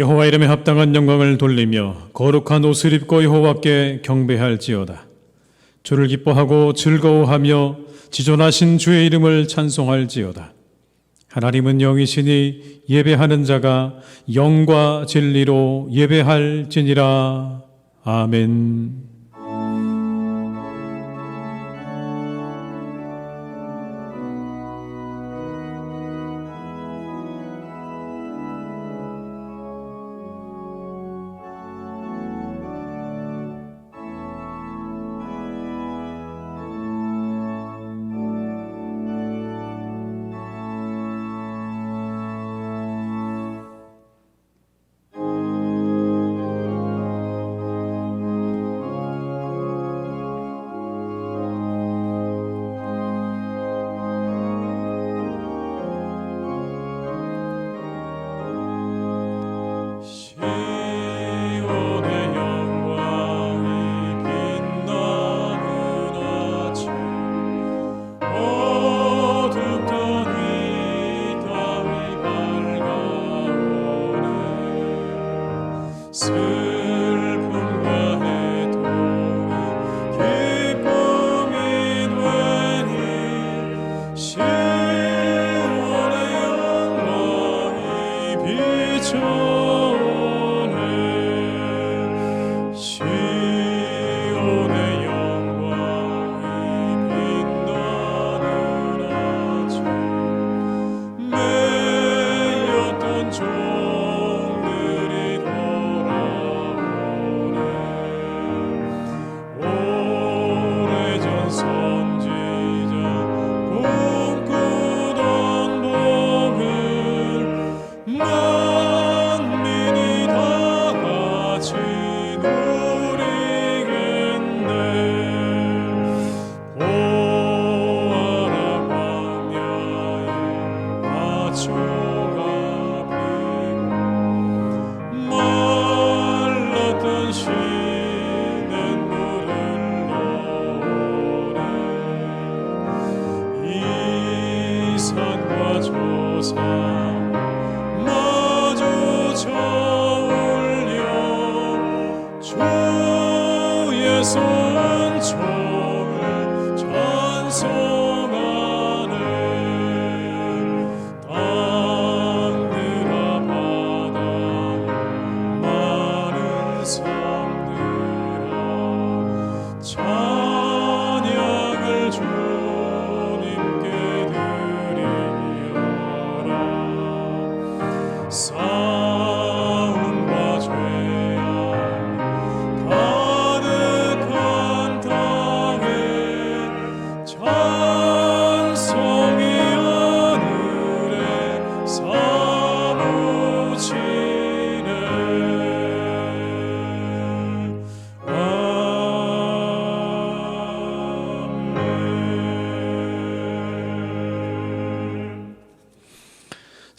여호와 이름에 합당한 영광을 돌리며 거룩한 옷을 입고 여호와께 경배할지어다. 주를 기뻐하고 즐거워하며 지존하신 주의 이름을 찬송할지어다. 하나님은 영이시니 예배하는 자가 영과 진리로 예배할지니라. 아멘.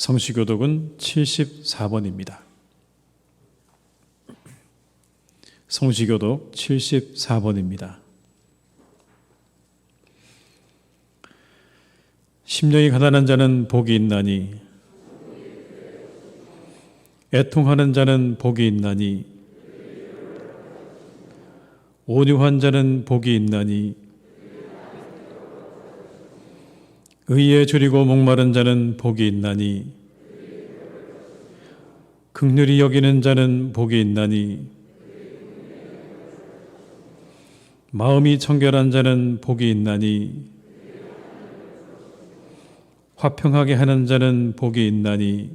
성시교독은 74번입니다. 성시교독 74번입니다. 심령이 가난한 자는 복이 있나니 애통하는 자는 복이 있나니 온유한 자는 복이 있나니 의에 줄이고 목마른 자는 복이 있나니 긍휼히 여기는 자는 복이 있나니 마음이 청결한 자는 복이 있나니 화평하게 하는 자는 복이 있나니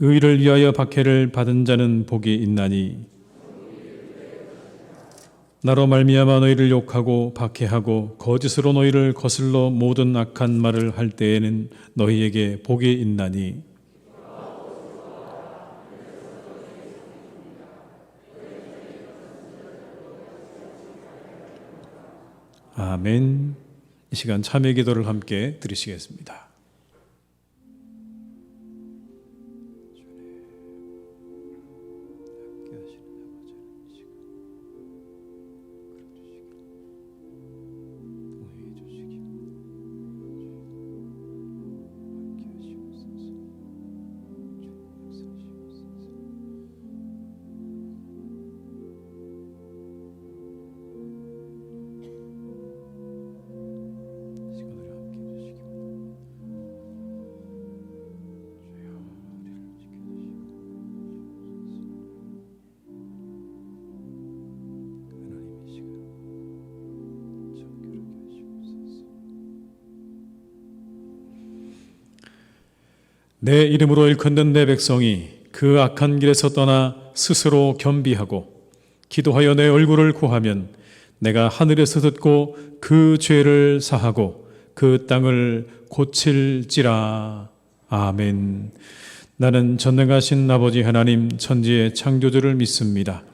의를 위하여 박해를 받은 자는 복이 있나니 나로 말미암아 너희를 욕하고 박해하고 거짓으로 너희를 거슬러 모든 악한 말을 할 때에는 너희에게 복이 있나니 아멘. 이 시간 참회 기도를 함께 드리시겠습니다. 내 이름으로 일컫는 내 백성이 그 악한 길에서 떠나 스스로 겸비하고 기도하여 내 얼굴을 구하면 내가 하늘에서 듣고 그 죄를 사하고 그 땅을 고칠지라. 아멘. 나는 전능하신 아버지 하나님 천지의 창조주를 믿습니다.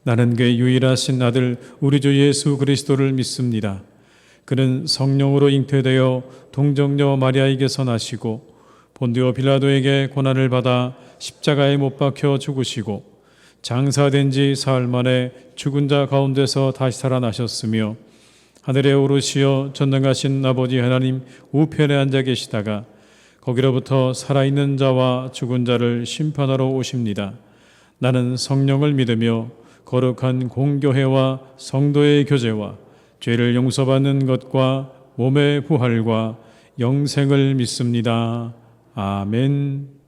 나는 그의 유일하신 아들 우리 주 예수 그리스도를 믿습니다. 그는 성령으로 잉태되어 동정녀 마리아에게서 나시고 본디오 빌라도에게 고난을 받아 십자가에 못 박혀 죽으시고 장사된 지 사흘 만에 죽은 자 가운데서 다시 살아나셨으며 하늘에 오르시어 전능하신 아버지 하나님 우편에 앉아 계시다가 거기로부터 살아있는 자와 죽은 자를 심판하러 오십니다. 나는 성령을 믿으며 거룩한 공교회와 성도의 교제와 죄를 용서받는 것과 몸의 부활과 영생을 믿습니다. 아멘.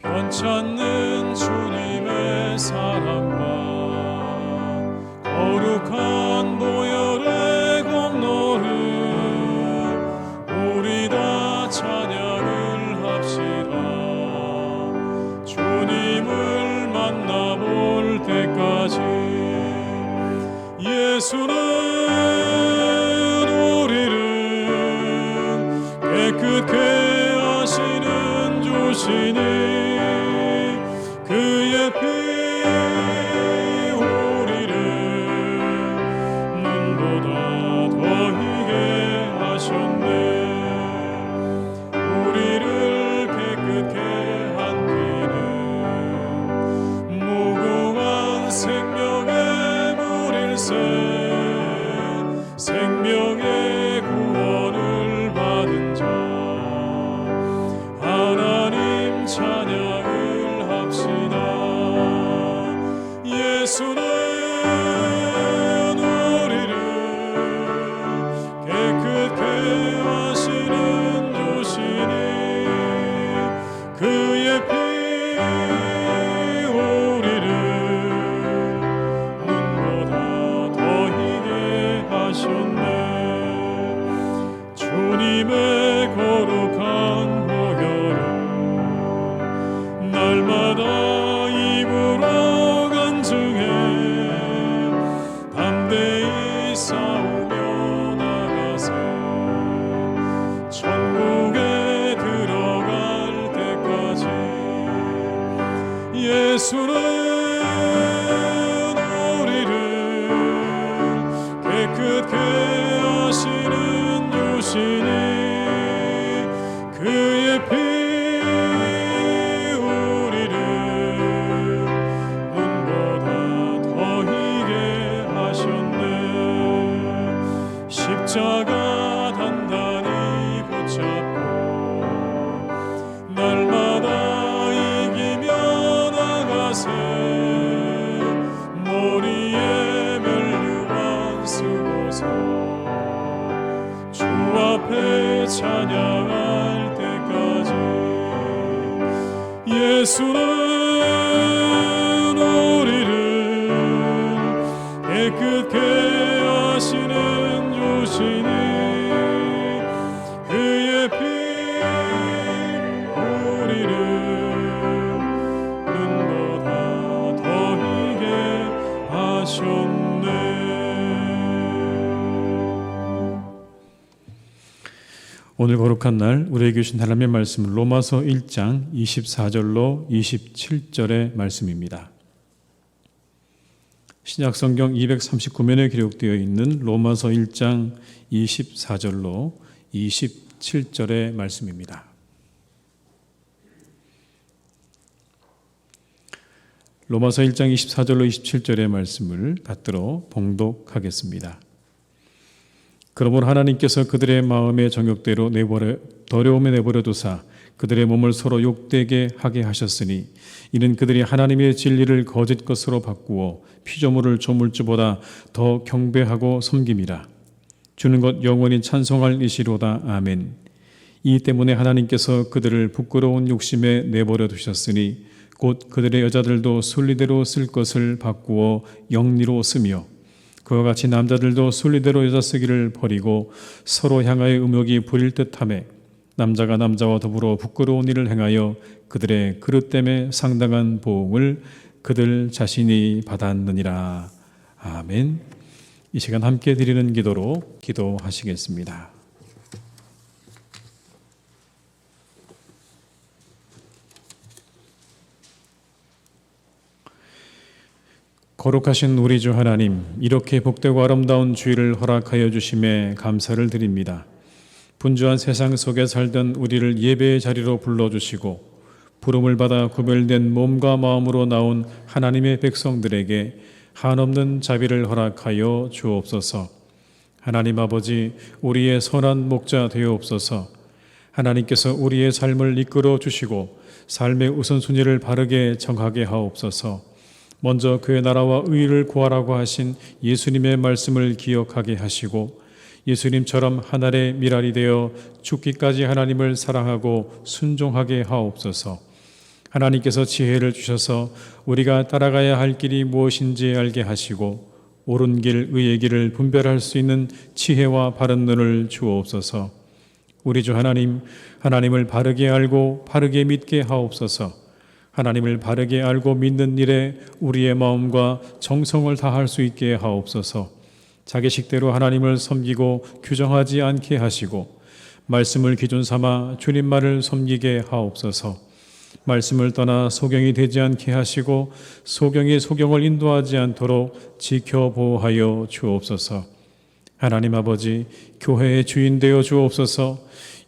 변찮는 주님의 사랑과 거룩한 보혈의 공로를 우리 다 찬양을 합시다. 주님을 만나볼 때까지 예수는 우리를 깨끗게 하시는 주시니 그의 피 우리를 눈보다 더 희게 하셨네. 우리를 깨끗게 한 피는 무궁한 생명의 물일세. 생명의 구원을 받은 자 하나님 찬양을 합시다. 예수는 우리를 깨끗게 하시는 주시니 그의 피 우리를 눈보다 더 희게 하셨네. 주님의 거룩한 보혈을 날마다 입으로 간증해 담대히 싸우며 나가세. 천국에 들어갈 때까지 예수는 우리를 깨끗게 하시는 주시니 그의 피 우리를 눈보다 더 희게 하셨네. 십자가 단단히 붙잡고 날마다 이기며 나가세. 머리에 멸류관 쓰고서 주 앞에 찬양할 때까지 예수는 우리를 깨끗게 하시는 주시니 그의 피 우리를 눈보다 더 희게 하셨네. 오늘 거룩한 날 우리에게 주신 하나님의 말씀은 로마서 1장 24절로 27절의 말씀입니다. 신약성경 239면에 기록되어 있는 로마서 1장 24절로 27절의 말씀입니다. 로마서 1장 24절로 27절의 말씀을 받들어 봉독하겠습니다. 그러므로 하나님께서 그들의 마음의 정욕대로 더러움에 내버려 두사 그들의 몸을 서로 욕되게 하게 하셨으니 이는 그들이 하나님의 진리를 거짓 것으로 바꾸어 피조물을 조물주보다 더 경배하고 섬김이라. 주는 것 영원히 찬송할 이시로다. 아멘. 이 때문에 하나님께서 그들을 부끄러운 욕심에 내버려 두셨으니 곧 그들의 여자들도 순리대로 쓸 것을 바꾸어 영리로 쓰며 그와 같이 남자들도 순리대로 여자 쓰기를 버리고 서로 향하여 음욕이 부릴 듯하매 남자가 남자와 더불어 부끄러운 일을 행하여 그들의 그릇됨에 상당한 보응을 그들 자신이 받았느니라. 아멘. 이 시간 함께 드리는 기도로 기도하시겠습니다. 거룩하신 우리 주 하나님, 이렇게 복되고 아름다운 주일을 허락하여 주심에 감사를 드립니다. 분주한 세상 속에 살던 우리를 예배의 자리로 불러주시고 부름을 받아 구별된 몸과 마음으로 나온 하나님의 백성들에게 한없는 자비를 허락하여 주옵소서. 하나님 아버지, 우리의 선한 목자 되어옵소서. 하나님께서 우리의 삶을 이끌어 주시고 삶의 우선순위를 바르게 정하게 하옵소서. 먼저 그의 나라와 의를 구하라고 하신 예수님의 말씀을 기억하게 하시고 예수님처럼 하늘의 미랄이 되어 죽기까지 하나님을 사랑하고 순종하게 하옵소서. 하나님께서 지혜를 주셔서 우리가 따라가야 할 길이 무엇인지 알게 하시고 옳은 길, 의의 길을 분별할 수 있는 지혜와 바른 눈을 주옵소서. 우리 주 하나님, 하나님을 바르게 알고 바르게 믿게 하옵소서. 하나님을 바르게 알고 믿는 일에 우리의 마음과 정성을 다할 수 있게 하옵소서. 자기식대로 하나님을 섬기고 규정하지 않게 하시고 말씀을 기준 삼아 주님 말을 섬기게 하옵소서. 말씀을 떠나 소경이 되지 않게 하시고 소경이 소경을 인도하지 않도록 지켜 보호하여 주옵소서. 하나님 아버지, 교회의 주인 되어 주옵소서.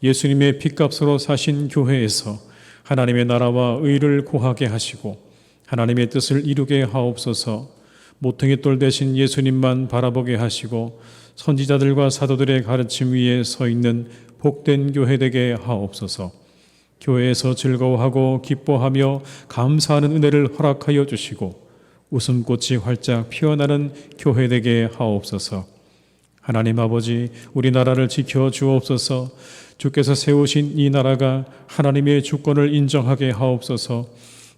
예수님의 핏값으로 사신 교회에서 하나님의 나라와 의를 구하게 하시고 하나님의 뜻을 이루게 하옵소서. 모퉁이 돌 대신 예수님만 바라보게 하시고 선지자들과 사도들의 가르침 위에 서 있는 복된 교회 되게 하옵소서. 교회에서 즐거워하고 기뻐하며 감사하는 은혜를 허락하여 주시고 웃음꽃이 활짝 피어나는 교회 되게 하옵소서. 하나님 아버지, 우리나라를 지켜 주옵소서. 주께서 세우신 이 나라가 하나님의 주권을 인정하게 하옵소서.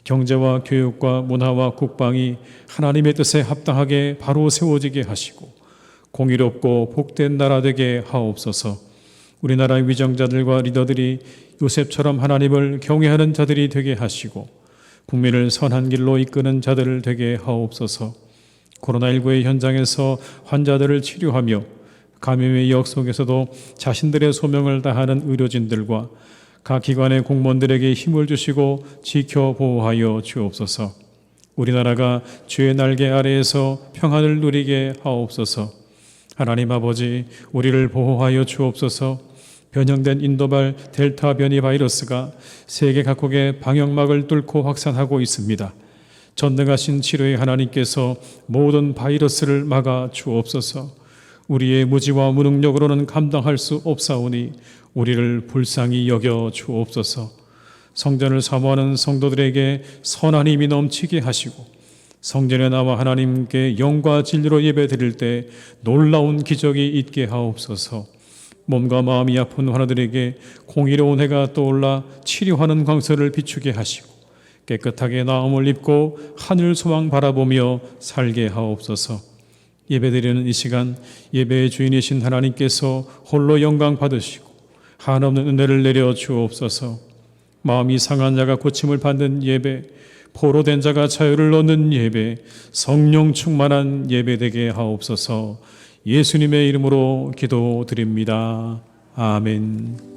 경제와 교육과 문화와 국방이 하나님의 뜻에 합당하게 바로 세워지게 하시고 공의롭고 복된 나라 되게 하옵소서. 우리나라의 위정자들과 리더들이 요셉처럼 하나님을 경외하는 자들이 되게 하시고 국민을 선한 길로 이끄는 자들 되게 하옵소서. 코로나19의 현장에서 환자들을 치료하며 감염의 역 속에서도 자신들의 소명을 다하는 의료진들과 각 기관의 공무원들에게 힘을 주시고 지켜 보호하여 주옵소서. 우리나라가 주의 날개 아래에서 평안을 누리게 하옵소서. 하나님 아버지, 우리를 보호하여 주옵소서. 변형된 인도발 델타 변이 바이러스가 세계 각국의 방역막을 뚫고 확산하고 있습니다. 전능하신 치료의 하나님께서 모든 바이러스를 막아 주옵소서. 우리의 무지와 무능력으로는 감당할 수 없사오니 우리를 불쌍히 여겨 주옵소서. 성전을 사모하는 성도들에게 선한 힘이 넘치게 하시고 성전에 나와 하나님께 영과 진리로 예배드릴 때 놀라운 기적이 있게 하옵소서. 몸과 마음이 아픈 환우들에게 공의로운 해가 떠올라 치료하는 광선을 비추게 하시고 깨끗하게 나음을 입고 하늘 소망 바라보며 살게 하옵소서. 예배드리는 이 시간 예배의 주인이신 하나님께서 홀로 영광 받으시고 한없는 은혜를 내려 주옵소서. 마음이 상한 자가 고침을 받는 예배, 포로된 자가 자유를 얻는 예배, 성령 충만한 예배 되게 하옵소서. 예수님의 이름으로 기도드립니다. 아멘.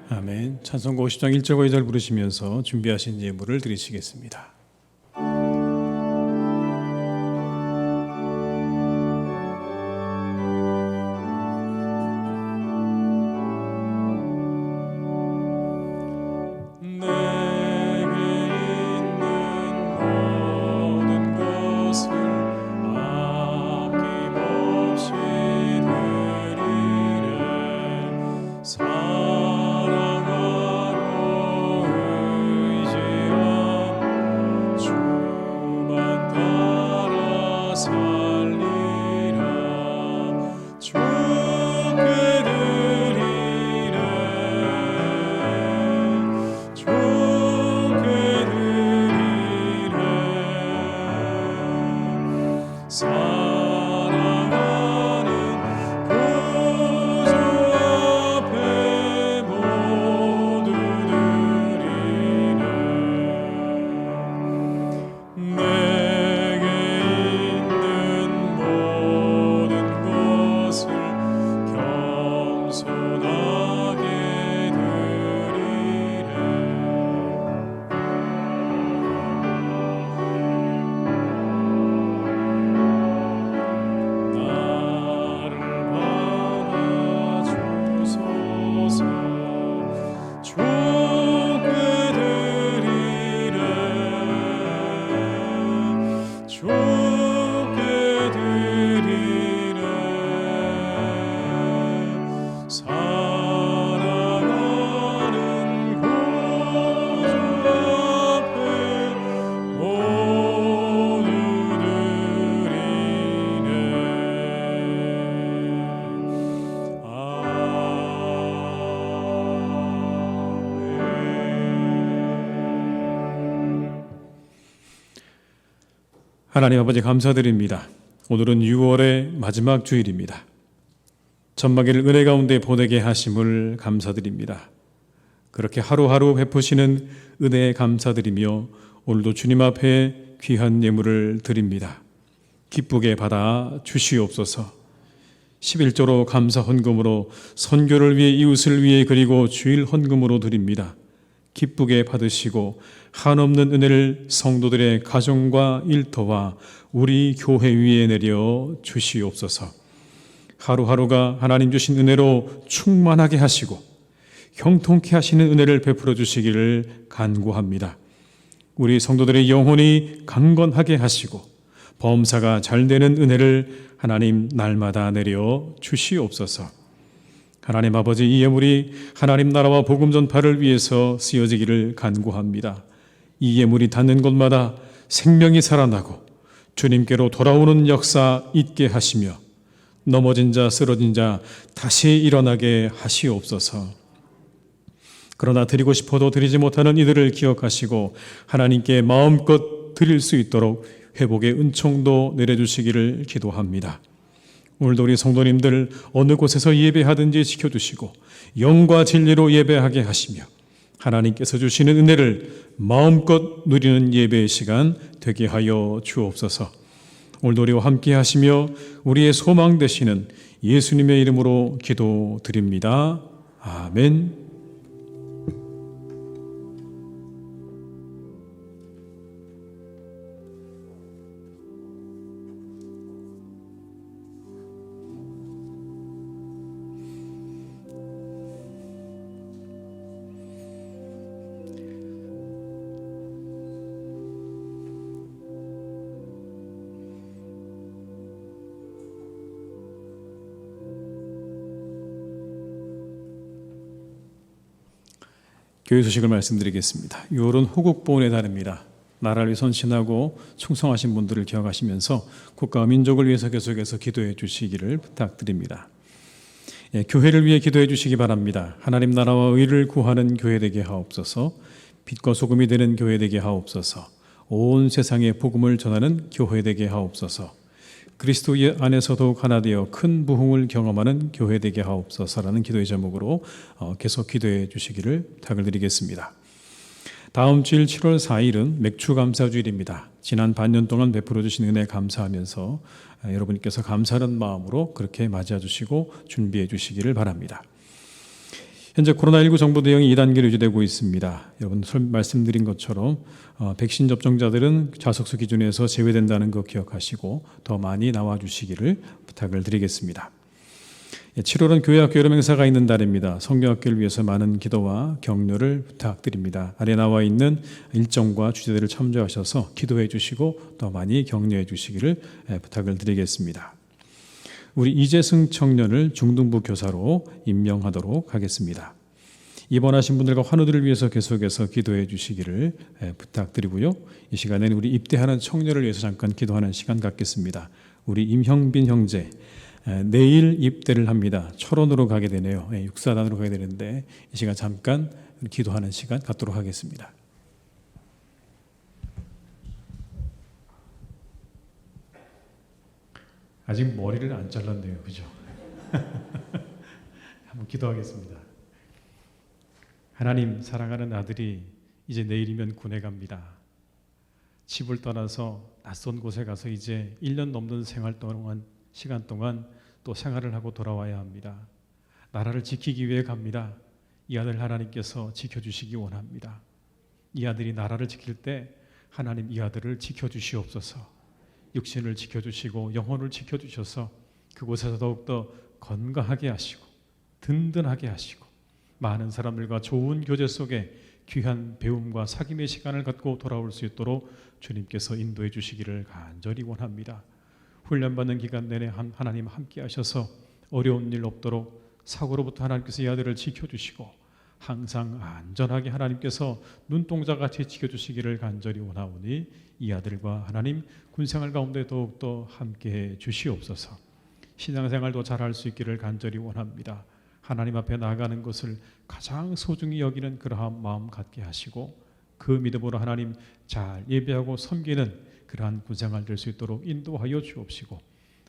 아멘. 찬송가 50장 1절과 2절 부르시면서 준비하신 예물을 드리시겠습니다. 하나님 아버지 감사드립니다. 오늘은 6월의 마지막 주일입니다. 천막일 은혜 가운데 보내게 하심을 감사드립니다. 그렇게 하루하루 베푸시는 은혜에 감사드리며 오늘도 주님 앞에 귀한 예물을 드립니다. 기쁘게 받아 주시옵소서. 11조로 감사 헌금으로 선교를 위해 이웃을 위해 그리고 주일 헌금으로 드립니다. 기쁘게 받으시고 한없는 은혜를 성도들의 가정과 일터와 우리 교회 위에 내려 주시옵소서. 하루하루가 하나님 주신 은혜로 충만하게 하시고 형통케 하시는 은혜를 베풀어 주시기를 간구합니다. 우리 성도들의 영혼이 강건하게 하시고 범사가 잘 되는 은혜를 하나님 날마다 내려 주시옵소서. 하나님 아버지, 이 예물이 하나님 나라와 복음 전파를 위해서 쓰여지기를 간구합니다. 이 예물이 닿는 곳마다 생명이 살아나고 주님께로 돌아오는 역사 있게 하시며 넘어진 자 쓰러진 자 다시 일어나게 하시옵소서. 그러나 드리고 싶어도 드리지 못하는 이들을 기억하시고 하나님께 마음껏 드릴 수 있도록 회복의 은총도 내려주시기를 기도합니다. 오늘도 우리 성도님들 어느 곳에서 예배하든지 지켜주시고 영과 진리로 예배하게 하시며 하나님께서 주시는 은혜를 마음껏 누리는 예배의 시간 되게 하여 주옵소서. 오늘도 우리와 함께 하시며 우리의 소망 되시는 예수님의 이름으로 기도드립니다. 아멘. 교회 소식을 말씀드리겠습니다. 6월은 호국보훈의 달입니다. 나라를 위해 선신하고 충성하신 분들을 기억하시면서 국가와 민족을 위해서 계속해서 기도해 주시기를 부탁드립니다. 교회를 위해 기도해 주시기 바랍니다. 하나님 나라와 의를 구하는 교회 되게 하옵소서. 빛과 소금이 되는 교회 되게 하옵소서. 온 세상에 복음을 전하는 교회 되게 하옵소서. 그리스도 안에서도 하나 되어 큰 부흥을 경험하는 교회 되게 하옵소서라는 기도의 제목으로 계속 기도해 주시기를 부탁을 드리겠습니다. 다음 주일 7월 4일은 맥주감사주일입니다. 지난 반년 동안 베풀어 주신 은혜 감사하면서 여러분께서 감사하는 마음으로 그렇게 맞이해 주시고 준비해 주시기를 바랍니다. 현재 코로나19 정부 대응이 2단계로 유지되고 있습니다. 여러분 말씀드린 것처럼 백신 접종자들은 좌석수 기준에서 제외된다는 거 기억하시고 더 많이 나와주시기를 부탁을 드리겠습니다. 7월은 교회학교 여름 행사가 있는 달입니다. 성경학교를 위해서 많은 기도와 격려를 부탁드립니다. 아래 나와 있는 일정과 주제들을 참조하셔서 기도해 주시고 더 많이 격려해 주시기를 부탁을 드리겠습니다. 우리 이재승 청년을 중등부 교사로 임명하도록 하겠습니다. 입원하신 분들과 환우들을 위해서 계속해서 기도해 주시기를 부탁드리고요. 이 시간에는 우리 입대하는 청년을 위해서 잠깐 기도하는 시간 갖겠습니다. 우리 임형빈 형제 내일 입대를 합니다. 철원으로 가게 되네요. 육사단으로 가게 되는데 이 시간 잠깐 기도하는 시간 갖도록 하겠습니다. 아직 머리를 안 잘랐네요. 그죠? 한번 기도하겠습니다. 하나님, 사랑하는 아들이 이제 내일이면 군에 갑니다. 집을 떠나서 낯선 곳에 가서 이제 1년 넘는 시간 동안 또 생활을 하고 돌아와야 합니다. 나라를 지키기 위해 갑니다. 이 아들 하나님께서 지켜주시기 원합니다. 이 아들이 나라를 지킬 때 하나님 이 아들을 지켜주시옵소서. 육신을 지켜주시고 영혼을 지켜주셔서 그곳에서 더욱더 건강하게 하시고 든든하게 하시고 많은 사람들과 좋은 교제 속에 귀한 배움과 사귐의 시간을 갖고 돌아올 수 있도록 주님께서 인도해 주시기를 간절히 원합니다. 훈련받는 기간 내내 하나님 함께 하셔서 어려운 일 없도록 사고로부터 하나님께서 이 아들을 지켜주시고 항상 안전하게 하나님께서 눈동자같이 지켜주시기를 간절히 원하오니 이 아들과 하나님 군생활 가운데 더욱더 함께해 주시옵소서. 신앙생활도 잘할 수 있기를 간절히 원합니다. 하나님 앞에 나아가는 것을 가장 소중히 여기는 그러한 마음 갖게 하시고 그 믿음으로 하나님 잘 예배하고 섬기는 그러한 군생활 될 수 있도록 인도하여 주옵시고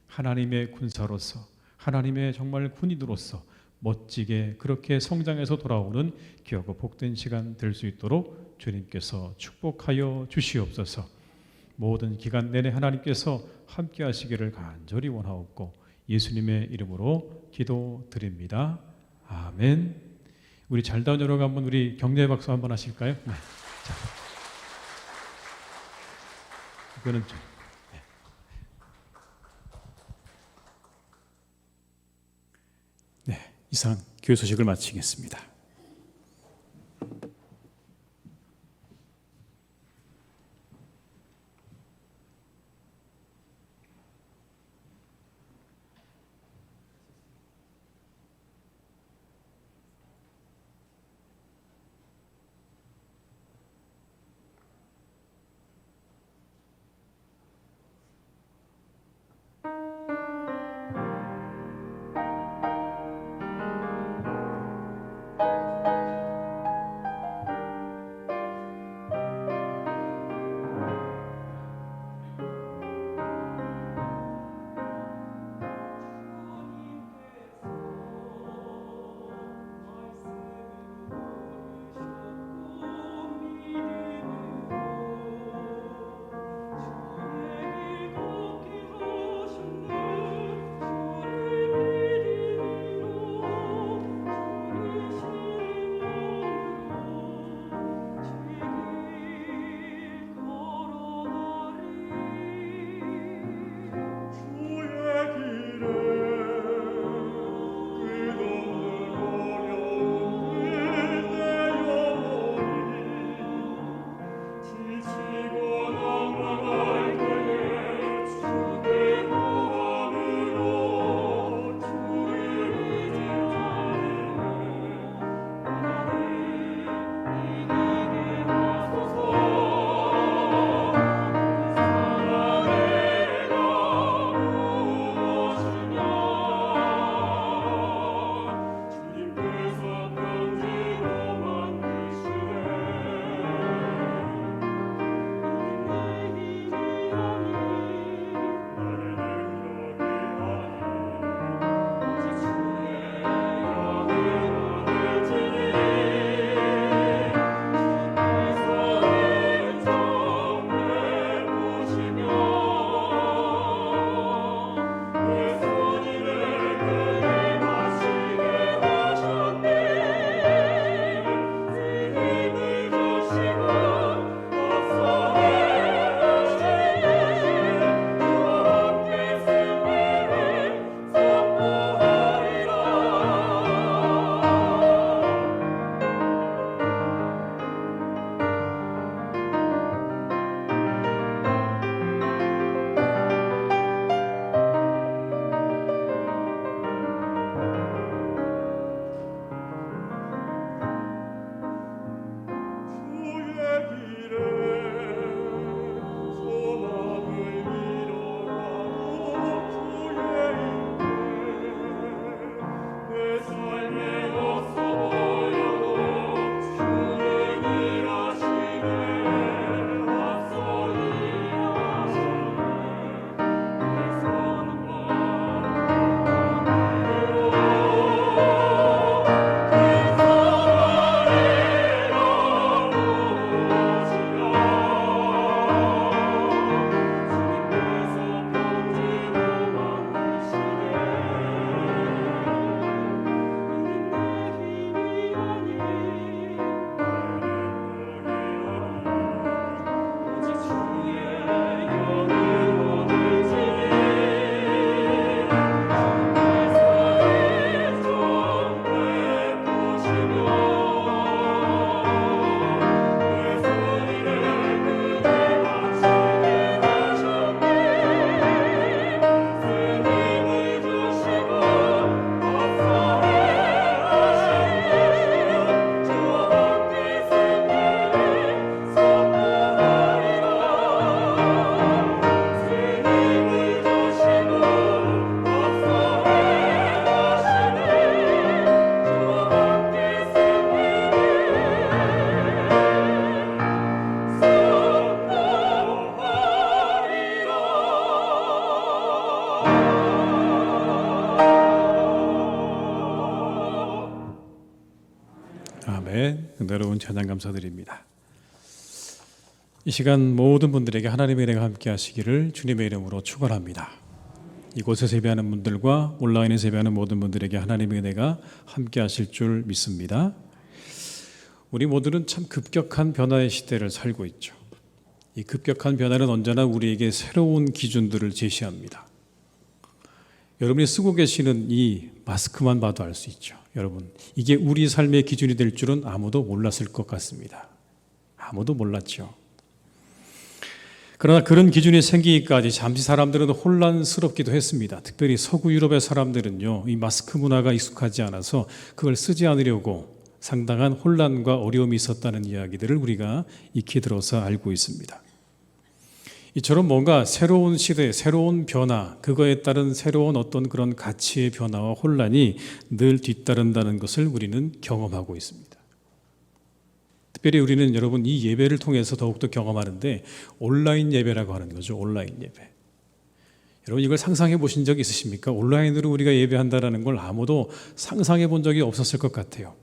하나님의 군사로서 하나님의 정말 군인으로서 멋지게 그렇게 성장해서 돌아오는 귀하고 복된 시간 될 수 있도록 주님께서 축복하여 주시옵소서. 모든 기간 내내 하나님께서 함께 하시기를 간절히 원하옵고 예수님의 이름으로 기도드립니다. 아멘. 우리 잘다운 여러분 한번 우리 격려의 박수 한번 하실까요? 네. 자. 이거는 좀 네. 이상 교회 소식을 마치겠습니다. 아멘. 여러분 찬양 감사드립니다. 이 시간 모든 분들에게 하나님의 은혜가 함께 하시기를 주님의 이름으로 축원합니다. 이곳에서 예배하는 분들과 온라인에서 예배하는 모든 분들에게 하나님의 은혜가 함께 하실 줄 믿습니다. 우리 모두는 참 급격한 변화의 시대를 살고 있죠. 이 급격한 변화는 언제나 우리에게 새로운 기준들을 제시합니다. 여러분이 쓰고 계시는 이 마스크만 봐도 알 수 있죠. 여러분, 이게 우리 삶의 기준이 될 줄은 아무도 몰랐을 것 같습니다. 아무도 몰랐죠. 그러나 그런 기준이 생기기까지 잠시 사람들은 혼란스럽기도 했습니다. 특별히 서구 유럽의 사람들은요, 이 마스크 문화가 익숙하지 않아서 그걸 쓰지 않으려고 상당한 혼란과 어려움이 있었다는 이야기들을 우리가 익히 들어서 알고 있습니다. 이처럼 뭔가 새로운 시대, 새로운 변화, 그거에 따른 새로운 어떤 그런 가치의 변화와 혼란이 늘 뒤따른다는 것을 우리는 경험하고 있습니다. 특별히 우리는 여러분 이 예배를 통해서 더욱더 경험하는데 온라인 예배라고 하는 거죠. 온라인 예배. 여러분 이걸 상상해 보신 적 있으십니까? 온라인으로 우리가 예배한다는 걸 아무도 상상해 본 적이 없었을 것 같아요.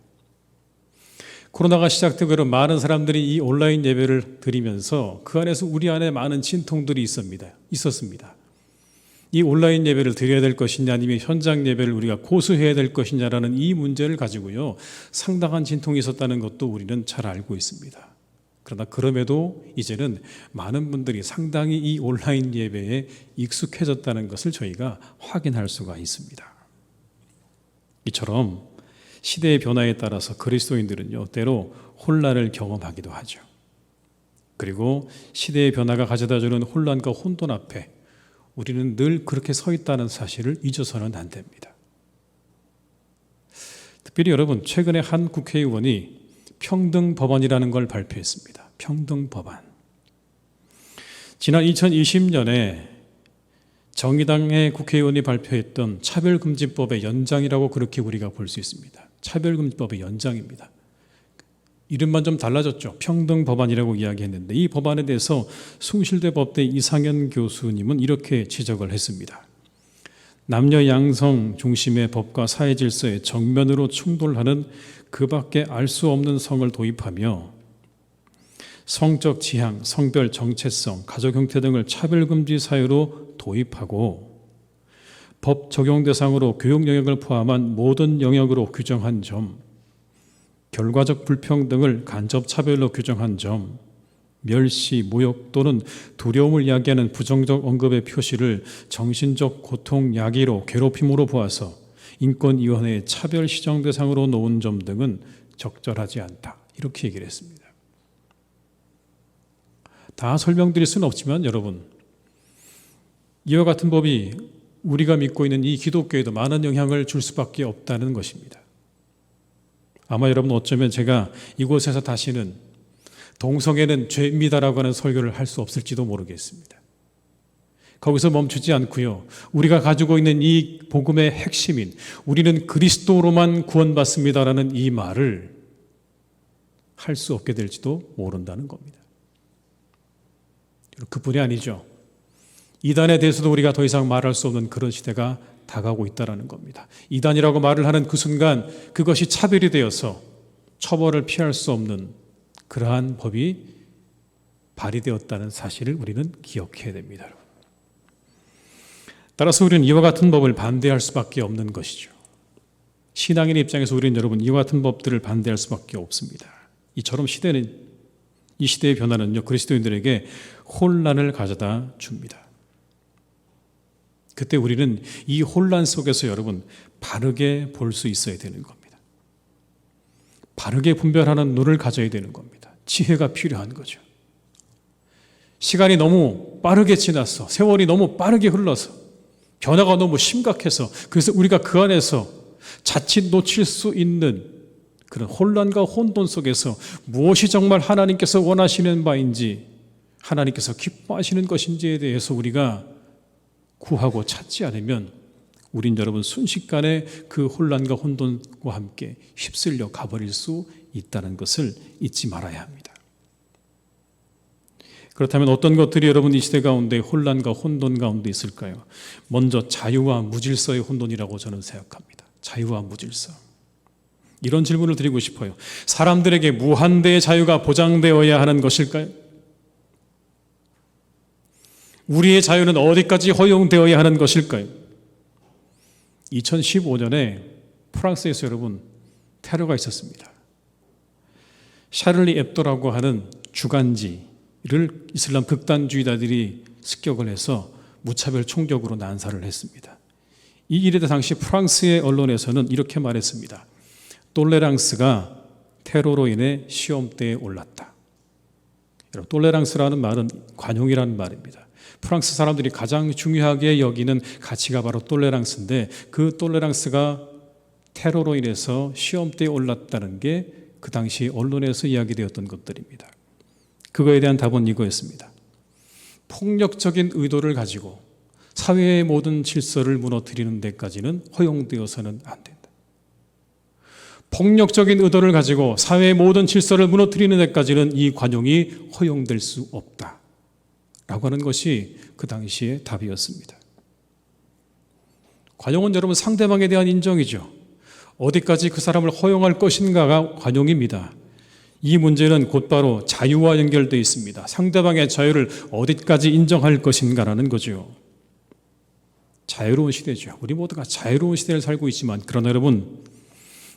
코로나가 시작되고 여러분 많은 사람들이 이 온라인 예배를 드리면서 그 안에서 우리 안에 많은 진통들이 있었습니다. 이 온라인 예배를 드려야 될 것이냐 아니면 현장 예배를 우리가 고수해야 될 것이냐라는 이 문제를 가지고요 상당한 진통이 있었다는 것도 우리는 잘 알고 있습니다. 그러나 그럼에도 이제는 많은 분들이 상당히 이 온라인 예배에 익숙해졌다는 것을 저희가 확인할 수가 있습니다. 이처럼 시대의 변화에 따라서 그리스도인들은요 때로 혼란을 경험하기도 하죠. 그리고 시대의 변화가 가져다주는 혼란과 혼돈 앞에 우리는 늘 그렇게 서 있다는 사실을 잊어서는 안 됩니다. 특별히 여러분 최근에 한 국회의원이 평등법안이라는 걸 발표했습니다. 평등법안. 지난 2020년에 정의당의 국회의원이 발표했던 차별금지법의 연장이라고 그렇게 우리가 볼 수 있습니다. 차별금지법의 연장입니다. 이름만 좀 달라졌죠. 평등법안이라고 이야기했는데 이 법안에 대해서 숭실대 법대 이상현 교수님은 이렇게 지적을 했습니다. 남녀 양성 중심의 법과 사회 질서에 정면으로 충돌하는 그밖에 알 수 없는 성을 도입하며 성적 지향, 성별 정체성, 가족 형태 등을 차별금지 사유로 도입하고 법 적용 대상으로 교육 영역을 포함한 모든 영역으로 규정한 점, 결과적 불평등을 간접 차별로 규정한 점, 멸시, 모욕 또는 두려움을 이야기하는 부정적 언급의 표시를 정신적 고통, 야기로 괴롭힘으로 보아서 인권위원회의 차별 시정 대상으로 놓은 점 등은 적절하지 않다. 이렇게 얘기를 했습니다. 다 설명드릴 수는 없지만 여러분 이와 같은 법이 우리가 믿고 있는 이 기독교에도 많은 영향을 줄 수밖에 없다는 것입니다. 아마 여러분 어쩌면 제가 이곳에서 다시는 동성애는 죄입니다라고 하는 설교를 할 수 없을지도 모르겠습니다. 거기서 멈추지 않고요. 우리가 가지고 있는 이 복음의 핵심인 우리는 그리스도로만 구원받습니다라는 이 말을 할 수 없게 될지도 모른다는 겁니다. 그뿐이 아니죠. 이단에 대해서도 우리가 더 이상 말할 수 없는 그런 시대가 다가오고 있다는 겁니다. 이단이라고 말을 하는 그 순간 그것이 차별이 되어서 처벌을 피할 수 없는 그러한 법이 발의되었다는 사실을 우리는 기억해야 됩니다. 따라서 우리는 이와 같은 법을 반대할 수밖에 없는 것이죠. 신앙인의 입장에서 우리는 여러분 이와 같은 법들을 반대할 수밖에 없습니다. 이처럼 이 시대의 변화는요 그리스도인들에게 혼란을 가져다 줍니다. 그때 우리는 이 혼란 속에서 여러분 바르게 볼 수 있어야 되는 겁니다. 바르게 분별하는 눈을 가져야 되는 겁니다. 지혜가 필요한 거죠. 시간이 너무 빠르게 지나서 세월이 너무 빠르게 흘러서 변화가 너무 심각해서 그래서 우리가 그 안에서 자칫 놓칠 수 있는 그런 혼란과 혼돈 속에서 무엇이 정말 하나님께서 원하시는 바인지 하나님께서 기뻐하시는 것인지에 대해서 우리가 구하고 찾지 않으면 우린 여러분 순식간에 그 혼란과 혼돈과 함께 휩쓸려 가버릴 수 있다는 것을 잊지 말아야 합니다. 그렇다면 어떤 것들이 여러분 이 시대 가운데 혼란과 혼돈 가운데 있을까요? 먼저 자유와 무질서의 혼돈이라고 저는 생각합니다. 자유와 무질서. 이런 질문을 드리고 싶어요. 사람들에게 무한대의 자유가 보장되어야 하는 것일까요? 우리의 자유는 어디까지 허용되어야 하는 것일까요? 2015년에 프랑스에서 여러분 테러가 있었습니다. 샤를리 앱도라고 하는 주간지를 이슬람 극단주의자들이 습격을 해서 무차별 총격으로 난사를 했습니다. 이 일에 대해 당시 프랑스의 언론에서는 이렇게 말했습니다. 톨레랑스가 테러로 인해 시험대에 올랐다. 여러분, 톨레랑스라는 말은 관용이라는 말입니다. 프랑스 사람들이 가장 중요하게 여기는 가치가 바로 톨레랑스인데 그 톨레랑스가 테러로 인해서 시험대에 올랐다는 게 그 당시 언론에서 이야기되었던 것들입니다. 그거에 대한 답은 이거였습니다. 폭력적인 의도를 가지고 사회의 모든 질서를 무너뜨리는 데까지는 허용되어서는 안 된다. 폭력적인 의도를 가지고 사회의 모든 질서를 무너뜨리는 데까지는 이 관용이 허용될 수 없다. 라고 하는 것이 그 당시의 답이었습니다. 관용은 여러분 상대방에 대한 인정이죠. 어디까지 그 사람을 허용할 것인가가 관용입니다. 이 문제는 곧바로 자유와 연결되어 있습니다. 상대방의 자유를 어디까지 인정할 것인가라는 거죠. 자유로운 시대죠. 우리 모두가 자유로운 시대를 살고 있지만 그러나 여러분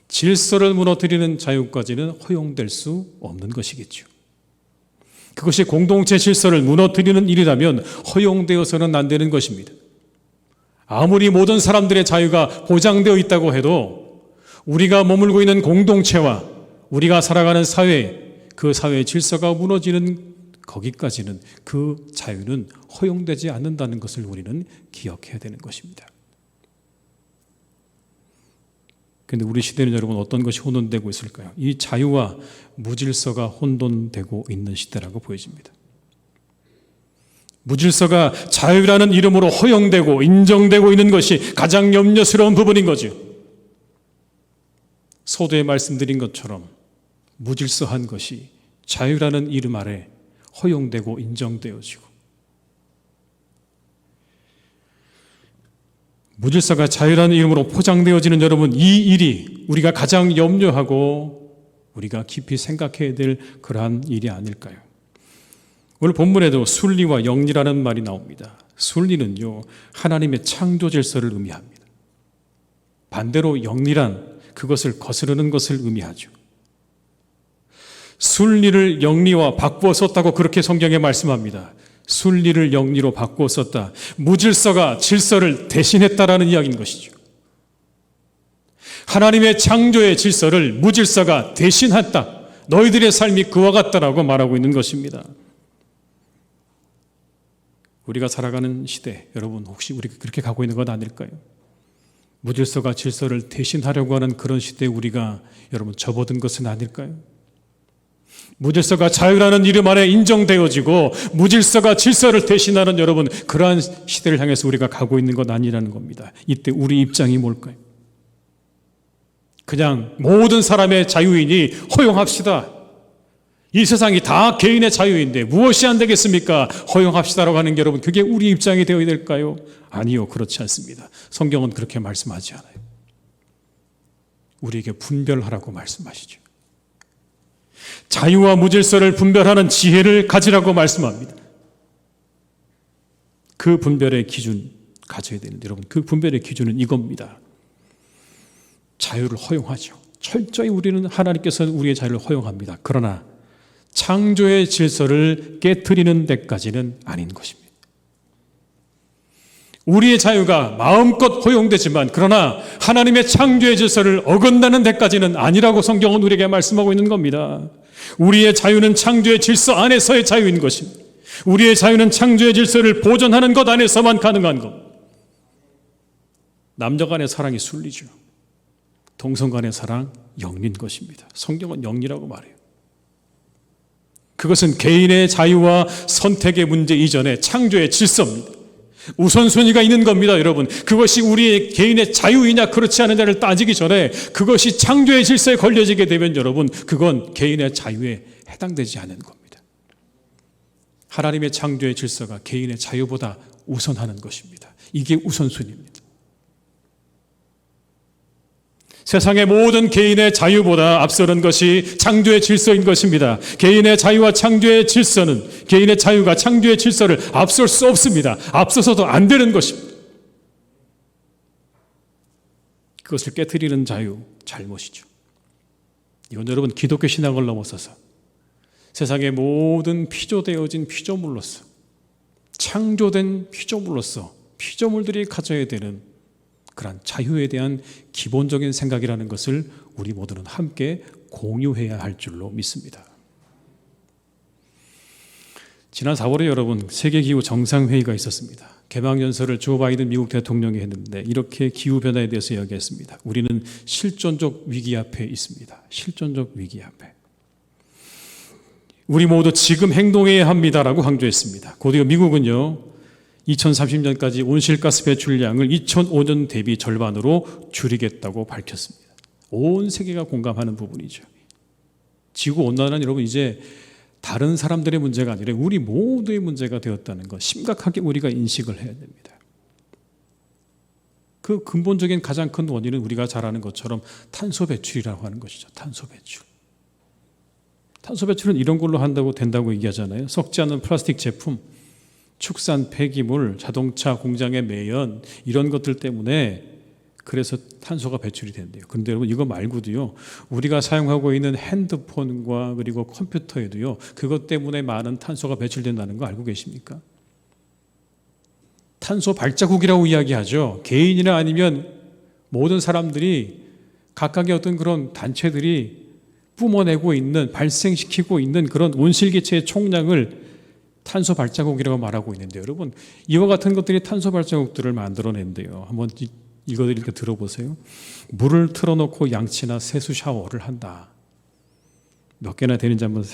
질서를 무너뜨리는 자유까지는 허용될 수 없는 것이겠죠. 그것이 공동체 질서를 무너뜨리는 일이라면 허용되어서는 안 되는 것입니다. 아무리 모든 사람들의 자유가 보장되어 있다고 해도 우리가 머물고 있는 공동체와 우리가 살아가는 사회, 그 사회의 질서가 무너지는 거기까지는 그 자유는 허용되지 않는다는 것을 우리는 기억해야 되는 것입니다. 그런데 우리 시대는 여러분 어떤 것이 혼돈되고 있을까요? 이 자유와 무질서가 혼돈되고 있는 시대라고 보여집니다. 무질서가 자유라는 이름으로 허용되고 인정되고 있는 것이 가장 염려스러운 부분인 거죠. 서두에 말씀드린 것처럼 무질서한 것이 자유라는 이름 아래 허용되고 인정되어지고 무질서가 자유라는 이름으로 포장되어지는 여러분 이 일이 우리가 가장 염려하고 우리가 깊이 생각해야 될 그러한 일이 아닐까요? 오늘 본문에도 순리와 영리라는 말이 나옵니다. 순리는요 하나님의 창조 질서를 의미합니다. 반대로 영리란 그것을 거스르는 것을 의미하죠. 순리를 영리와 바꾸어 썼다고 그렇게 성경에 말씀합니다. 순리를 영리로 바꾸어 썼다. 무질서가 질서를 대신했다라는 이야기인 것이죠. 하나님의 창조의 질서를 무질서가 대신했다. 너희들의 삶이 그와 같다라고 말하고 있는 것입니다. 우리가 살아가는 시대, 여러분 혹시 우리가 그렇게 가고 있는 건 아닐까요? 무질서가 질서를 대신하려고 하는 그런 시대에 우리가 여러분 접어든 것은 아닐까요? 무질서가 자유라는 이름 아래 인정되어지고 무질서가 질서를 대신하는 여러분 그러한 시대를 향해서 우리가 가고 있는 건 아니라는 겁니다. 이때 우리 입장이 뭘까요? 그냥 모든 사람의 자유이니 허용합시다. 이 세상이 다 개인의 자유인데 무엇이 안 되겠습니까? 허용합시다라고 하는 게 여러분 그게 우리 입장이 되어야 될까요? 아니요, 그렇지 않습니다. 성경은 그렇게 말씀하지 않아요. 우리에게 분별하라고 말씀하시죠. 자유와 무질서를 분별하는 지혜를 가지라고 말씀합니다. 그 분별의 기준 가져야 되는데 여러분 그 분별의 기준은 이겁니다. 자유를 허용하죠. 철저히 우리는 하나님께서는 우리의 자유를 허용합니다. 그러나 창조의 질서를 깨트리는 데까지는 아닌 것입니다. 우리의 자유가 마음껏 허용되지만 그러나 하나님의 창조의 질서를 어긋나는 데까지는 아니라고 성경은 우리에게 말씀하고 있는 겁니다. 우리의 자유는 창조의 질서 안에서의 자유인 것입니다. 우리의 자유는 창조의 질서를 보존하는 것 안에서만 가능한 것. 남녀 간의 사랑이 순리죠. 동성 간의 사랑 영리인 것입니다. 성경은 영리라고 말해요. 그것은 개인의 자유와 선택의 문제 이전에 창조의 질서입니다. 우선순위가 있는 겁니다, 여러분. 그것이 우리의 개인의 자유이냐 그렇지 않느냐를 따지기 전에 그것이 창조의 질서에 걸려지게 되면 여러분 그건 개인의 자유에 해당되지 않는 겁니다. 하나님의 창조의 질서가 개인의 자유보다 우선하는 것입니다. 이게 우선순위입니다. 세상의 모든 개인의 자유보다 앞서는 것이 창조의 질서인 것입니다. 개인의 자유와 창조의 질서는, 개인의 자유가 창조의 질서를 앞설 수 없습니다. 앞서서도 안 되는 것입니다. 그것을 깨트리는 자유, 잘못이죠. 이건 여러분 기독교 신앙을 넘어서서 세상의 모든 피조되어진 피조물로서, 창조된 피조물로서 피조물들이 가져야 되는 그런 자유에 대한 기본적인 생각이라는 것을 우리 모두는 함께 공유해야 할 줄로 믿습니다. 지난 4월에 여러분 세계기후 정상회의가 있었습니다. 개막연설을 조 바이든 미국 대통령이 했는데 이렇게 기후변화에 대해서 이야기했습니다. 우리는 실존적 위기 앞에 있습니다. 실존적 위기 앞에. 우리 모두 지금 행동해야 합니다라고 강조했습니다. 곧이어 미국은요 2030년까지 온실가스 배출량을 2005년 대비 절반으로 줄이겠다고 밝혔습니다. 온 세계가 공감하는 부분이죠. 지구온난화는 여러분 이제 다른 사람들의 문제가 아니라 우리 모두의 문제가 되었다는 것, 심각하게 우리가 인식을 해야 됩니다. 그 근본적인 가장 큰 원인은 우리가 잘 아는 것처럼 탄소 배출이라고 하는 것이죠. 탄소 배출. 탄소 배출은 이런 걸로 한다고 된다고 얘기하잖아요. 썩지 않는 플라스틱 제품, 축산 폐기물, 자동차 공장의 매연 이런 것들 때문에 그래서 탄소가 배출이 된대요. 그런데 여러분 이거 말고도요 우리가 사용하고 있는 핸드폰과 그리고 컴퓨터에도요 그것 때문에 많은 탄소가 배출된다는 거 알고 계십니까? 탄소 발자국이라고 이야기하죠. 개인이나 아니면 모든 사람들이 각각의 어떤 그런 단체들이 뿜어내고 있는, 발생시키고 있는 그런 온실기체의 총량을 탄소 발자국이라고 말하고 있는데 여러분 이와 같은 것들이 탄소 발자국들을 만들어낸대요. 한번 읽어드릴까 들어보세요. 물을 틀어놓고 양치나 세수 샤워를 한다. 몇 개나 되는지 한번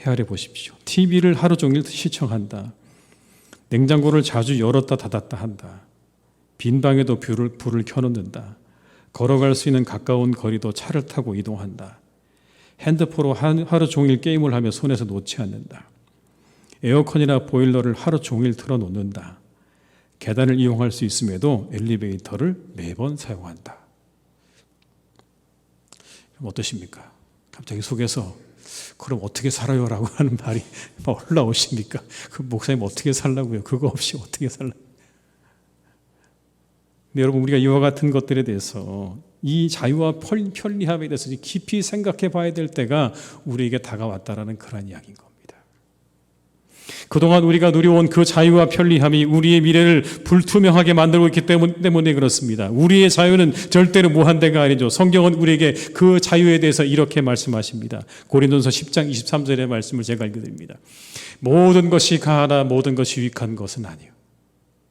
헤아려 보십시오. TV를 하루 종일 시청한다. 냉장고를 자주 열었다 닫았다 한다. 빈 방에도 불을 켜놓는다. 걸어갈 수 있는 가까운 거리도 차를 타고 이동한다. 핸드폰으로 하루 종일 게임을 하며 손에서 놓지 않는다. 에어컨이나 보일러를 하루 종일 틀어놓는다. 계단을 이용할 수 있음에도 엘리베이터를 매번 사용한다. 어떠십니까? 갑자기 속에서 그럼 어떻게 살아요? 라고 하는 말이 올라오십니까? 그 목사님 어떻게 살라고요? 그거 없이 어떻게 살라고요? 근데 여러분 우리가 이와 같은 것들에 대해서 이 자유와 편리함에 대해서 깊이 생각해 봐야 될 때가 우리에게 다가왔다라는 그런 이야기인 겁니다. 그동안 우리가 누려온 그 자유와 편리함이 우리의 미래를 불투명하게 만들고 있기 때문에 그렇습니다. 우리의 자유는 절대로 무한대가 아니죠. 성경은 우리에게 그 자유에 대해서 이렇게 말씀하십니다. 고린도서 10장 23절의 말씀을 제가 읽어드립니다. 모든 것이 가하나 모든 것이 유익한 것은 아니요.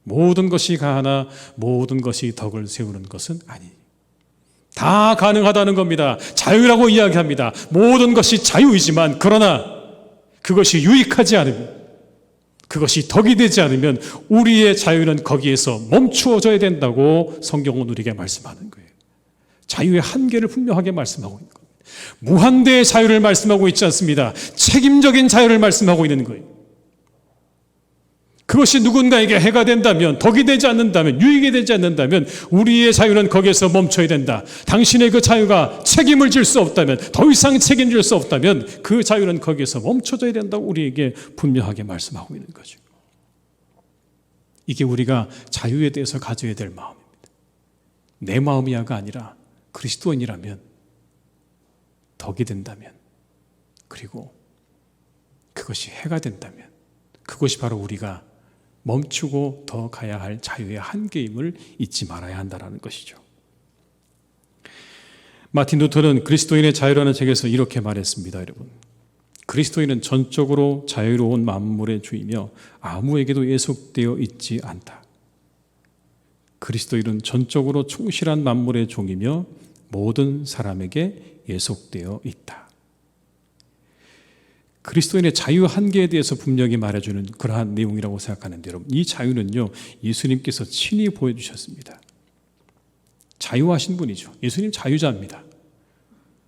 모든 것이 가하나 모든 것이 덕을 세우는 것은 아니요. 다 가능하다는 겁니다. 자유라고 이야기합니다. 모든 것이 자유이지만 그러나 그것이 유익하지 않으면, 그것이 덕이 되지 않으면 우리의 자유는 거기에서 멈추어져야 된다고 성경은 우리에게 말씀하는 거예요. 자유의 한계를 분명하게 말씀하고 있는 겁니다. 무한대의 자유를 말씀하고 있지 않습니다. 책임적인 자유를 말씀하고 있는 거예요. 그것이 누군가에게 해가 된다면, 덕이 되지 않는다면, 유익이 되지 않는다면 우리의 자유는 거기에서 멈춰야 된다. 당신의 그 자유가 책임을 질 수 없다면, 더 이상 책임질 수 없다면 그 자유는 거기에서 멈춰져야 된다고 우리에게 분명하게 말씀하고 있는 거죠. 이게 우리가 자유에 대해서 가져야 될 마음입니다. 내 마음이야가 아니라 그리스도인이라면 덕이 된다면, 그리고 그것이 해가 된다면 그것이 바로 우리가 멈추고 더 가야 할 자유의 한계임을 잊지 말아야 한다는 것이죠. 마틴 루터는 그리스도인의 자유라는 책에서 이렇게 말했습니다. 여러분, 그리스도인은 전적으로 자유로운 만물의 주이며 아무에게도 예속되어 있지 않다. 그리스도인은 전적으로 충실한 만물의 종이며 모든 사람에게 예속되어 있다. 그리스도인의 자유 한계에 대해서 분명히 말해주는 그러한 내용이라고 생각하는데 여러분, 이 자유는요 예수님께서 친히 보여주셨습니다. 자유하신 분이죠. 예수님 자유자입니다.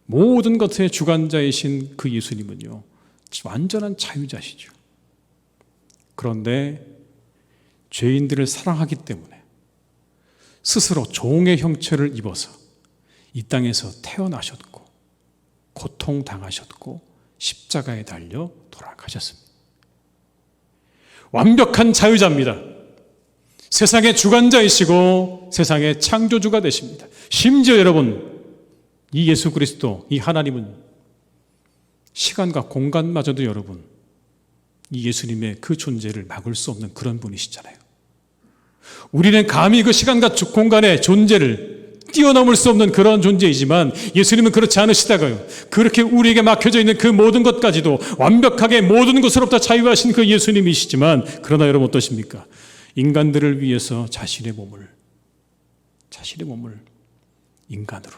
모든 것의 주관자이신 그 예수님은요 완전한 자유자시죠. 그런데 죄인들을 사랑하기 때문에 스스로 종의 형체를 입어서 이 땅에서 태어나셨고 고통당하셨고 십자가에 달려 돌아가셨습니다. 완벽한 자유자입니다. 세상의 주관자이시고 세상의 창조주가 되십니다. 심지어 여러분, 이 예수 그리스도, 이 하나님은 시간과 공간마저도 여러분, 이 예수님의 그 존재를 막을 수 없는 그런 분이시잖아요. 우리는 감히 그 시간과 공간의 존재를 뛰어넘을 수 없는 그런 존재이지만 예수님은 그렇지 않으시다가요. 그렇게 우리에게 막혀져 있는 그 모든 것까지도 완벽하게 모든 것으로부터 자유하신 그 예수님이시지만, 그러나 여러분 어떠십니까? 인간들을 위해서 자신의 몸을 인간으로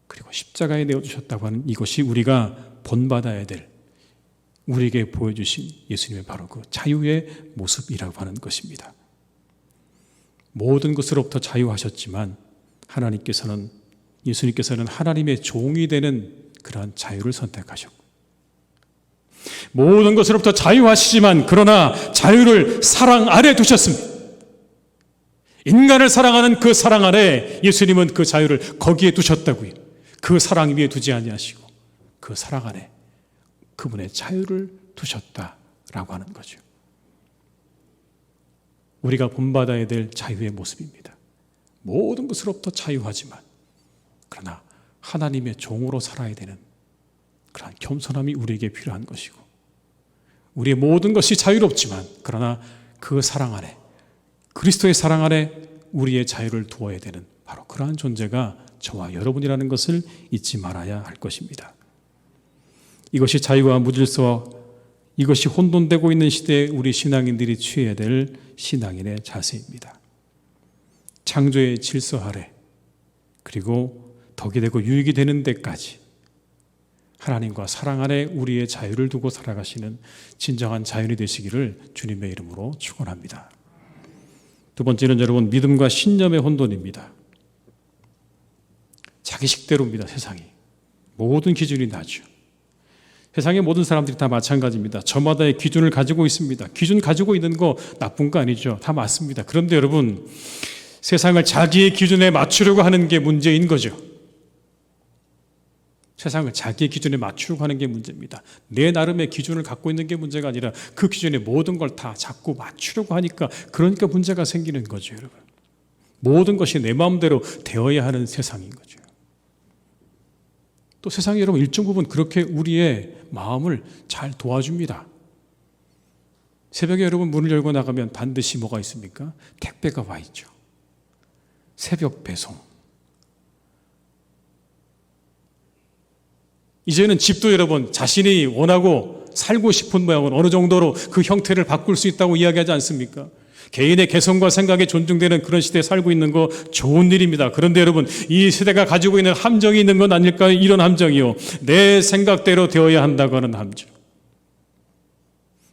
그리고 십자가에 내어주셨다고 하는 이것이 우리가 본받아야 될, 우리에게 보여주신 예수님의 바로 그 자유의 모습이라고 하는 것입니다. 모든 것으로부터 자유하셨지만 예수님께서는 하나님의 종이 되는 그러한 자유를 선택하셨고, 모든 것으로부터 자유하시지만 그러나 자유를 사랑 아래 두셨습니다. 인간을 사랑하는 그 사랑 아래 예수님은 그 자유를 거기에 두셨다고요. 그 사랑 위에 두지 아니하시고 그 사랑 안에 그분의 자유를 두셨다라고 하는 거죠. 우리가 본받아야 될 자유의 모습입니다. 모든 것으로부터 자유하지만 그러나 하나님의 종으로 살아야 되는 그러한 겸손함이 우리에게 필요한 것이고, 우리의 모든 것이 자유롭지만 그러나 그 사랑 안에, 그리스도의 사랑 안에 우리의 자유를 두어야 되는 바로 그러한 존재가 저와 여러분이라는 것을 잊지 말아야 할 것입니다. 이것이 자유와 무질서와 이것이 혼돈되고 있는 시대에 우리 신앙인들이 취해야 될 신앙인의 자세입니다. 창조의 질서 아래, 그리고 덕이 되고 유익이 되는 데까지 하나님과 사랑 안에 우리의 자유를 두고 살아가시는 진정한 자연이 되시기를 주님의 이름으로 축원합니다. 두 번째는 여러분, 믿음과 신념의 혼돈입니다. 자기 식대로입니다. 세상이 모든 기준이 나죠. 세상의 모든 사람들이 다 마찬가지입니다. 저마다의 기준을 가지고 있습니다. 기준 가지고 있는 거 나쁜 거 아니죠. 다 맞습니다. 그런데 여러분, 세상을 자기의 기준에 맞추려고 하는 게 문제인 거죠. 세상을 자기의 기준에 맞추려고 하는 게 문제입니다. 내 나름의 기준을 갖고 있는 게 문제가 아니라 그 기준에 모든 걸 다 자꾸 맞추려고 하니까, 그러니까 문제가 생기는 거죠, 여러분. 모든 것이 내 마음대로 되어야 하는 세상인 거죠. 또 세상이 여러분 일정 부분 그렇게 우리의 마음을 잘 도와줍니다. 새벽에 여러분 문을 열고 나가면 반드시 뭐가 있습니까? 택배가 와 있죠. 새벽 배송. 이제는 집도 여러분 자신이 원하고 살고 싶은 모양은 어느 정도로 그 형태를 바꿀 수 있다고 이야기하지 않습니까? 개인의 개성과 생각이 존중되는 그런 시대에 살고 있는 거 좋은 일입니다. 그런데 여러분, 이 시대가 가지고 있는 함정이 있는 건 아닐까요? 이런 함정이요, 내 생각대로 되어야 한다고 하는 함정.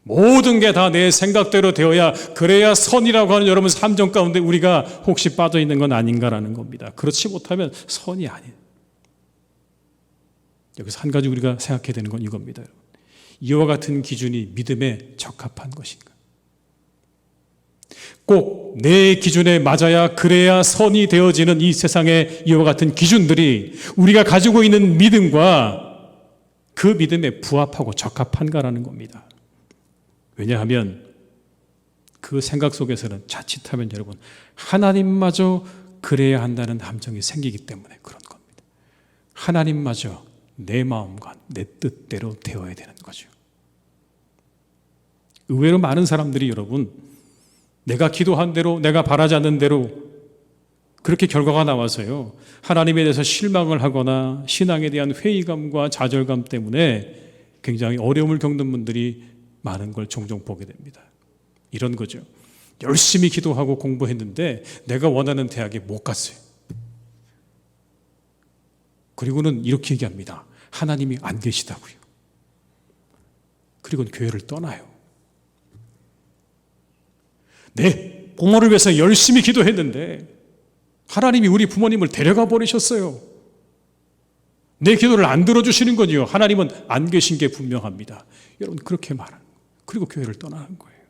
모든 게 다 내 생각대로 되어야, 그래야 선이라고 하는 여러분 함정 가운데 우리가 혹시 빠져 있는 건 아닌가라는 겁니다. 그렇지 못하면 선이 아니에요. 여기서 한 가지 우리가 생각해야 되는 건 이겁니다. 이와 같은 기준이 믿음에 적합한 것인가? 꼭 내 기준에 맞아야, 그래야 선이 되어지는 이 세상의 이와 같은 기준들이 우리가 가지고 있는 믿음과 그 믿음에 부합하고 적합한가라는 겁니다. 왜냐하면 그 생각 속에서는 자칫하면 여러분 하나님마저 그래야 한다는 함정이 생기기 때문에 그런 겁니다. 하나님마저 내 마음과 내 뜻대로 되어야 되는 거죠. 의외로 많은 사람들이 여러분 내가 기도한 대로, 내가 바라지 않는 대로 그렇게 결과가 나와서요, 하나님에 대해서 실망을 하거나 신앙에 대한 회의감과 좌절감 때문에 굉장히 어려움을 겪는 분들이 많은 걸 종종 보게 됩니다. 이런 거죠. 열심히 기도하고 공부했는데 내가 원하는 대학에 못 갔어요. 그리고는 이렇게 얘기합니다. 하나님이 안 계시다고요. 그리고는 교회를 떠나요. 내 부모를 위해서 열심히 기도했는데 하나님이 우리 부모님을 데려가 버리셨어요. 내 기도를 안 들어주시는 거지요. 하나님은 안 계신 게 분명합니다. 여러분 그렇게 말하는 거예요. 그리고 교회를 떠나는 거예요.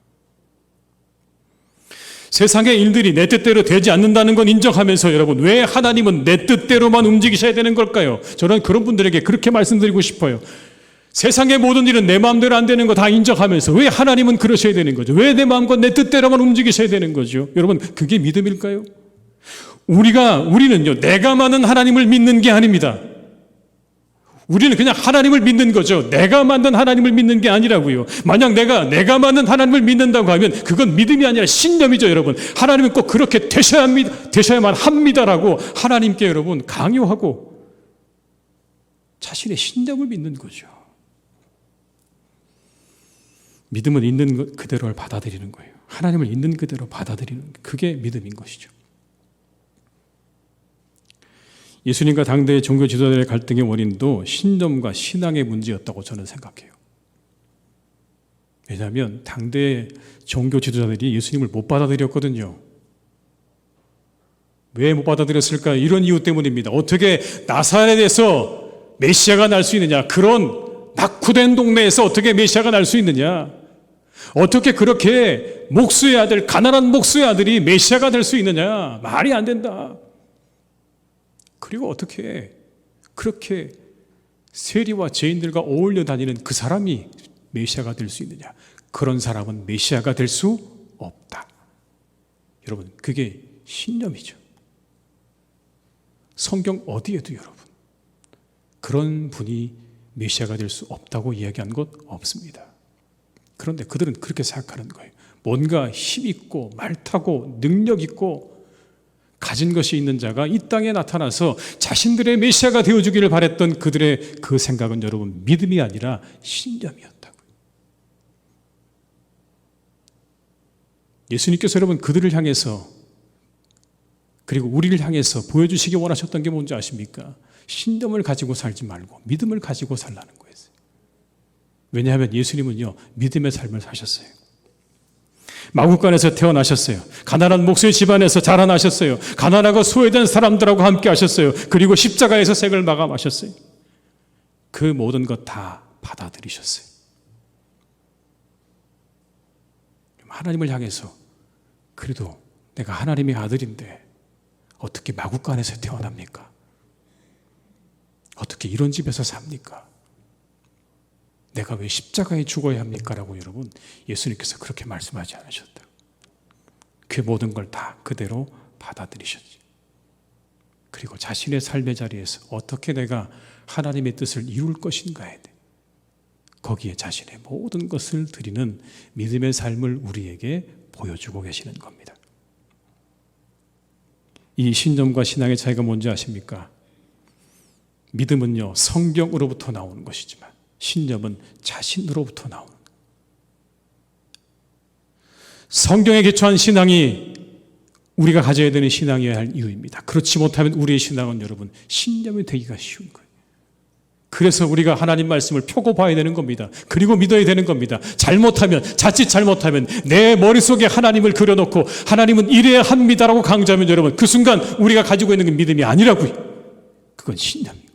세상의 일들이 내 뜻대로 되지 않는다는 건 인정하면서 여러분, 왜 하나님은 내 뜻대로만 움직이셔야 되는 걸까요? 저는 그런 분들에게 그렇게 말씀드리고 싶어요. 세상의 모든 일은 내 마음대로 안 되는 거 다 인정하면서 왜 하나님은 그러셔야 되는 거죠? 왜 내 마음과 내 뜻대로만 움직이셔야 되는 거죠? 여러분, 그게 믿음일까요? 우리는요, 내가 많은 하나님을 믿는 게 아닙니다. 우리는 그냥 하나님을 믿는 거죠. 내가 만든 하나님을 믿는 게 아니라고요. 만약 내가 만든 하나님을 믿는다고 하면 그건 믿음이 아니라 신념이죠, 여러분. 하나님은 꼭 그렇게 되셔야만 합니다라고 하나님께 여러분 강요하고 자신의 신념을 믿는 거죠. 믿음은 있는 것 그대로를 받아들이는 거예요. 하나님을 있는 그대로 받아들이는 그게 믿음인 것이죠. 예수님과 당대의 종교 지도자들의 갈등의 원인도 신념과 신앙의 문제였다고 저는 생각해요. 왜냐하면 당대의 종교 지도자들이 예수님을 못 받아들였거든요. 왜 못 받아들였을까? 이런 이유 때문입니다. 어떻게 나사렛에서 메시아가 날 수 있느냐? 그런 낙후된 동네에서 어떻게 메시아가 날 수 있느냐? 어떻게 그렇게 목수의 아들, 가난한 목수의 아들이 메시아가 될 수 있느냐? 말이 안 된다. 그리고 어떻게 그렇게 세리와 죄인들과 어울려 다니는 그 사람이 메시아가 될 수 있느냐? 그런 사람은 메시아가 될 수 없다. 여러분, 그게 신념이죠. 성경 어디에도 여러분 그런 분이 메시아가 될 수 없다고 이야기한 것 없습니다. 그런데 그들은 그렇게 생각하는 거예요. 뭔가 힘 있고 말 타고 능력 있고 가진 것이 있는 자가 이 땅에 나타나서 자신들의 메시아가 되어주기를 바랬던 그들의 그 생각은 여러분 믿음이 아니라 신념이었다고요. 예수님께서 여러분 그들을 향해서 그리고 우리를 향해서 보여주시기 원하셨던 게 뭔지 아십니까? 신념을 가지고 살지 말고 믿음을 가지고 살라는 거예요. 왜냐하면 예수님은요 믿음의 삶을 사셨어요. 마구간에서 태어나셨어요. 가난한 목수의 집안에서 자라나셨어요. 가난하고 소외된 사람들하고 함께 하셨어요. 그리고 십자가에서 생을 마감하셨어요. 그 모든 것 다 받아들이셨어요. 하나님을 향해서 그래도 내가 하나님의 아들인데 어떻게 마구간에서 태어납니까? 어떻게 이런 집에서 삽니까? 내가 왜 십자가에 죽어야 합니까? 라고 여러분 예수님께서 그렇게 말씀하지 않으셨다. 그 모든 걸 다 그대로 받아들이셨지. 그리고 자신의 삶의 자리에서 어떻게 내가 하나님의 뜻을 이룰 것인가에 대해 거기에 자신의 모든 것을 드리는 믿음의 삶을 우리에게 보여주고 계시는 겁니다. 이 신념과 신앙의 차이가 뭔지 아십니까? 믿음은요 성경으로부터 나오는 것이지만 신념은 자신으로부터 나오는 거예요. 성경에 기초한 신앙이 우리가 가져야 되는 신앙이어야 할 이유입니다. 그렇지 못하면 우리의 신앙은 여러분 신념이 되기가 쉬운 거예요. 그래서 우리가 하나님 말씀을 펴고 봐야 되는 겁니다. 그리고 믿어야 되는 겁니다. 자칫 잘못하면 내 머릿속에 하나님을 그려놓고 하나님은 이래야 합니다라고 강조하면 여러분 그 순간 우리가 가지고 있는 게 믿음이 아니라고요. 그건 신념입니다.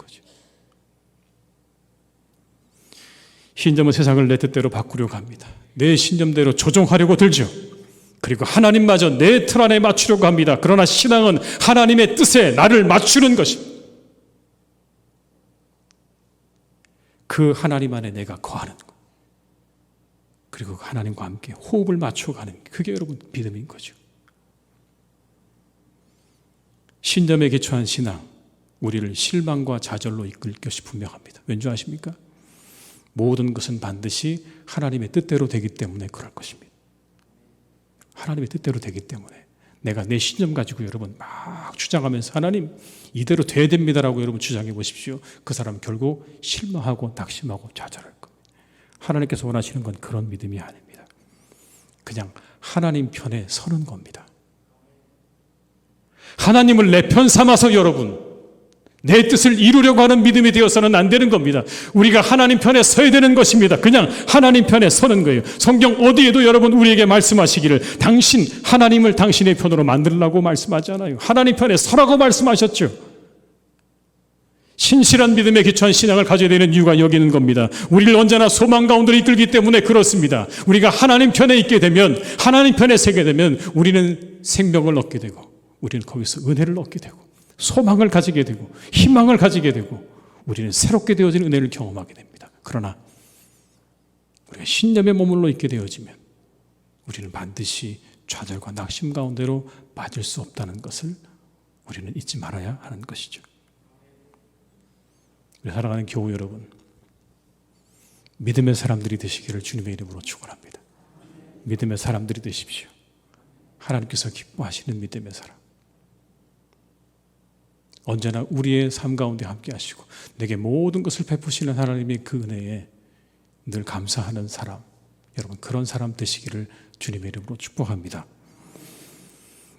신념은 세상을 내 뜻대로 바꾸려고 합니다. 내 신념대로 조종하려고 들죠. 그리고 하나님마저 내 틀 안에 맞추려고 합니다. 그러나 신앙은 하나님의 뜻에 나를 맞추는 것입니다. 그 하나님 안에 내가 거하는 것. 그리고 하나님과 함께 호흡을 맞춰가는 그게 여러분 믿음인 거죠. 신념에 기초한 신앙, 우리를 실망과 좌절로 이끌 것이 분명합니다. 왠지 아십니까? 모든 것은 반드시 하나님의 뜻대로 되기 때문에 그럴 것입니다. 하나님의 뜻대로 되기 때문에 내가 내 신념 가지고 여러분 막 주장하면서 하나님 이대로 돼야 됩니다라고 여러분 주장해 보십시오. 그 사람 결국 실망하고 낙심하고 좌절할 겁니다. 하나님께서 원하시는 건 그런 믿음이 아닙니다. 그냥 하나님 편에 서는 겁니다. 하나님을 내 편 삼아서 여러분 내 뜻을 이루려고 하는 믿음이 되어서는 안 되는 겁니다. 우리가 하나님 편에 서야 되는 것입니다. 그냥 하나님 편에 서는 거예요. 성경 어디에도 여러분 우리에게 말씀하시기를 당신 하나님을 당신의 편으로 만들라고 말씀하지 않아요. 하나님 편에 서라고 말씀하셨죠. 신실한 믿음에 기초한 신앙을 가져야 되는 이유가 여기 있는 겁니다. 우리를 언제나 소망 가운데로 이끌기 때문에 그렇습니다. 우리가 하나님 편에 있게 되면, 하나님 편에 서게 되면 우리는 생명을 얻게 되고, 우리는 거기서 은혜를 얻게 되고, 소망을 가지게 되고, 희망을 가지게 되고, 우리는 새롭게 되어진 은혜를 경험하게 됩니다. 그러나 우리가 신념에 머물러 있게 되어지면 우리는 반드시 좌절과 낙심 가운데로 빠질 수 없다는 것을 우리는 잊지 말아야 하는 것이죠. 우리 사랑하는 교우 여러분, 믿음의 사람들이 되시기를 주님의 이름으로 축원합니다. 믿음의 사람들이 되십시오. 하나님께서 기뻐하시는 믿음의 사람. 언제나 우리의 삶 가운데 함께 하시고 내게 모든 것을 베푸시는 하나님의 그 은혜에 늘 감사하는 사람, 여러분 그런 사람 되시기를 주님의 이름으로 축복합니다.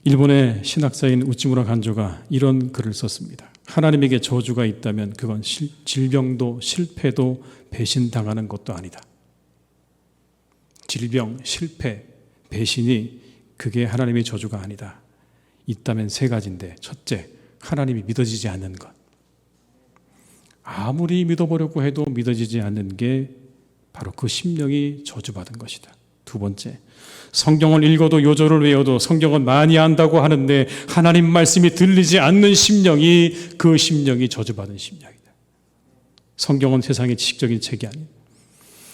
일본의 신학자인 우찌무라 간조가 이런 글을 썼습니다. 하나님에게 저주가 있다면 그건 질병도 실패도 배신당하는 것도 아니다. 질병, 실패, 배신이 그게 하나님의 저주가 아니다. 있다면 세 가지인데, 첫째, 하나님이 믿어지지 않는 것. 아무리 믿어보려고 해도 믿어지지 않는 게 바로 그 심령이 저주받은 것이다. 두 번째, 성경을 읽어도 요절을 외워도 성경은 많이 안다고 하는데 하나님 말씀이 들리지 않는 심령이 그 심령이 저주받은 심령이다. 성경은 세상의 지식적인 책이 아니다.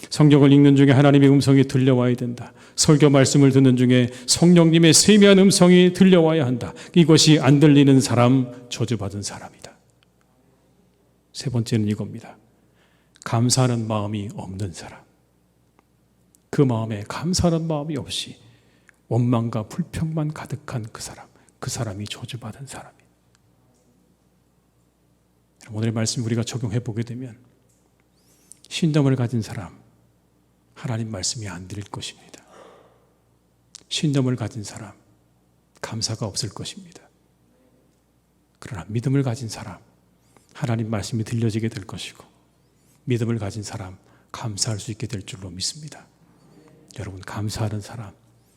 성경을 읽는 중에 하나님의 음성이 들려와야 된다. 설교 말씀을 듣는 중에 성령님의 세미한 음성이 들려와야 한다. 이것이 안 들리는 사람, 저주받은 사람이다. 세 번째는 이겁니다. 감사하는 마음이 없는 사람. 그 마음에 감사하는 마음이 없이 원망과 불평만 가득한 그 사람이 저주받은 사람이다. 오늘의 말씀 우리가 적용해 보게 되면 신념을 가진 사람, 하나님 말씀이 안 들릴 것입니다. 신념을 가진 사람, 감사가 없을 것입니다. 그러나 믿음을 가진 사람, 하나님 말씀이 들려지게 될 것이고, 믿음을 가진 사람, 감사할 수 있게 될 줄로 믿습니다. 여러분 감사하는 사람,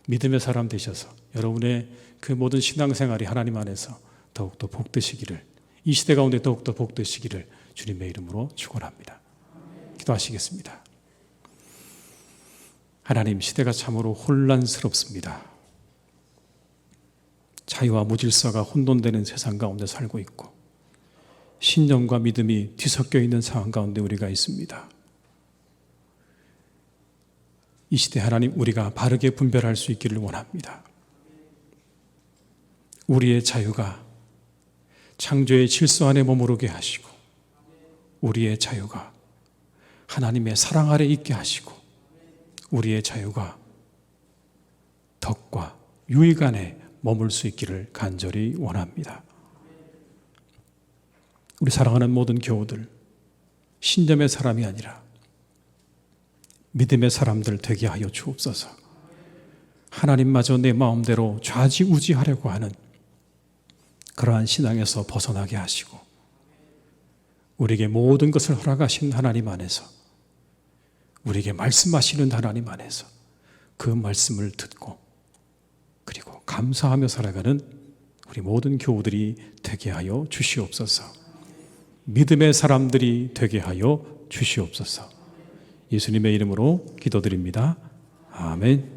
믿음의 사람 되셔서 여러분의 그 모든 신앙생활이 하나님 안에서 더욱더 복되시기를, 이 시대 가운데 더욱더 복되시기를 주님의 이름으로 축원합니다. 기도하시겠습니다. 하나님, 시대가 참으로 혼란스럽습니다. 자유와 무질서가 혼돈되는 세상 가운데 살고 있고 신념과 믿음이 뒤섞여 있는 상황 가운데 우리가 있습니다. 이 시대 하나님, 우리가 바르게 분별할 수 있기를 원합니다. 우리의 자유가 창조의 질서 안에 머무르게 하시고, 우리의 자유가 하나님의 사랑 아래 있게 하시고, 우리의 자유가 덕과 유익 안에 머물 수 있기를 간절히 원합니다. 우리 사랑하는 모든 교우들, 신념의 사람이 아니라 믿음의 사람들 되게 하여 주옵소서. 하나님마저 내 마음대로 좌지우지하려고 하는 그러한 신앙에서 벗어나게 하시고, 우리에게 모든 것을 허락하신 하나님 안에서, 우리에게 말씀하시는 하나님 안에서 그 말씀을 듣고 그리고 감사하며 살아가는 우리 모든 교우들이 되게 하여 주시옵소서. 믿음의 사람들이 되게 하여 주시옵소서. 예수님의 이름으로 기도드립니다. 아멘.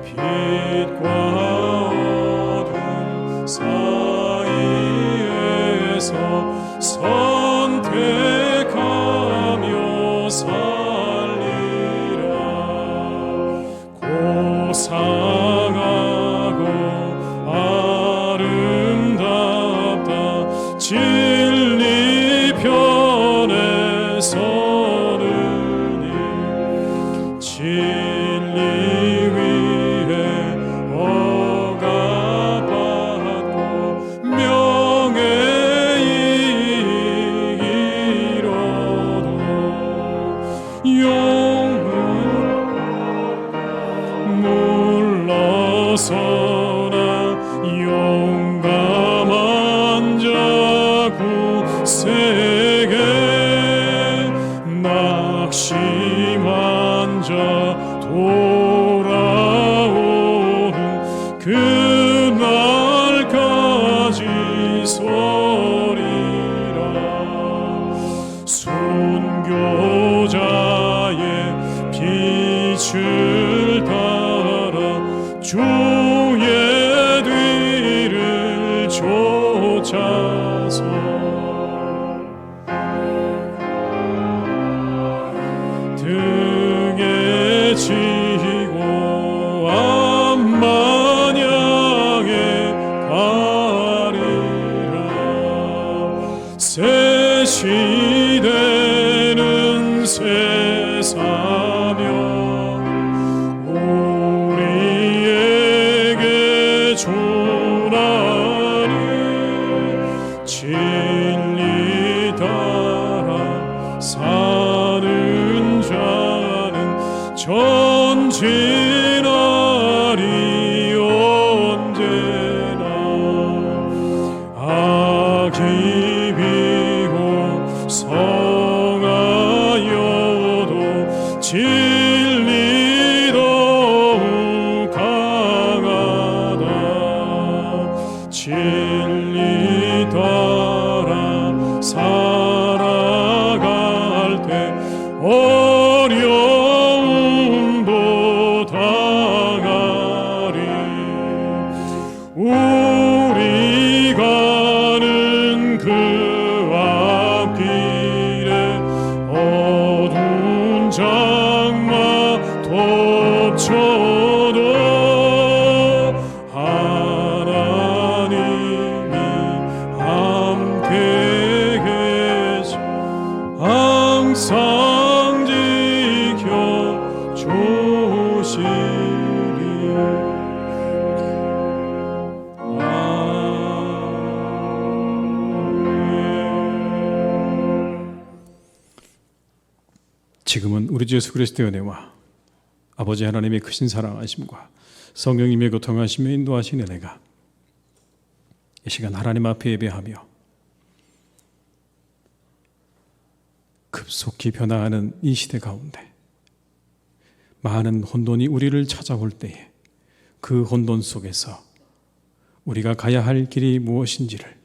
빛과 중에서 선택하며 살리라. 고상하고 아름답다 진리 편에 서느니 진리 위에 억압받고 명예 이기로도 영은 물러서나 용감한 자 굳세게 낙심한 자 돌아오는 그날까지 서리라. 순교자의 빛을 따라 주의 뒤를 쫓아서 등에 지고 앞만 향해 가리라. 새 시대는 새 사명 우리에게 주나니 진리 따라 사는 자는 전진하리 언제나. 악이 비고 성하여도 진리 더욱 강하다. 진리 따라 살아갈 때 어려움도 당하리. 우리 가는 그 앞길에 어두운 장마 덮쳐도 하나님이 함께 계시 항상 지켜 주시리. 지금은 우리 주 예수 그리스도의 은혜와 아버지 하나님의 크신 사랑하심과 성령님의 교통하심에 인도하신 은혜가 이 시간 하나님 앞에 예배하며 급속히 변화하는 이 시대 가운데 많은 혼돈이 우리를 찾아올 때에 그 혼돈 속에서 우리가 가야 할 길이 무엇인지를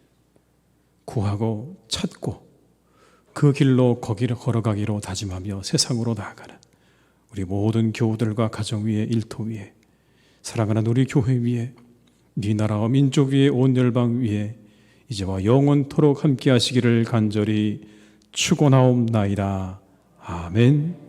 구하고 찾고 그 길로 거기를 걸어가기로 다짐하며 세상으로 나아가는 우리 모든 교우들과 가정 위에 일터 위에 사랑하는 우리 교회 위에 네 나라와 민족 위에 온 열방 위에 이제와 영원토록 함께 하시기를 간절히 축원하옵나이다. 아멘.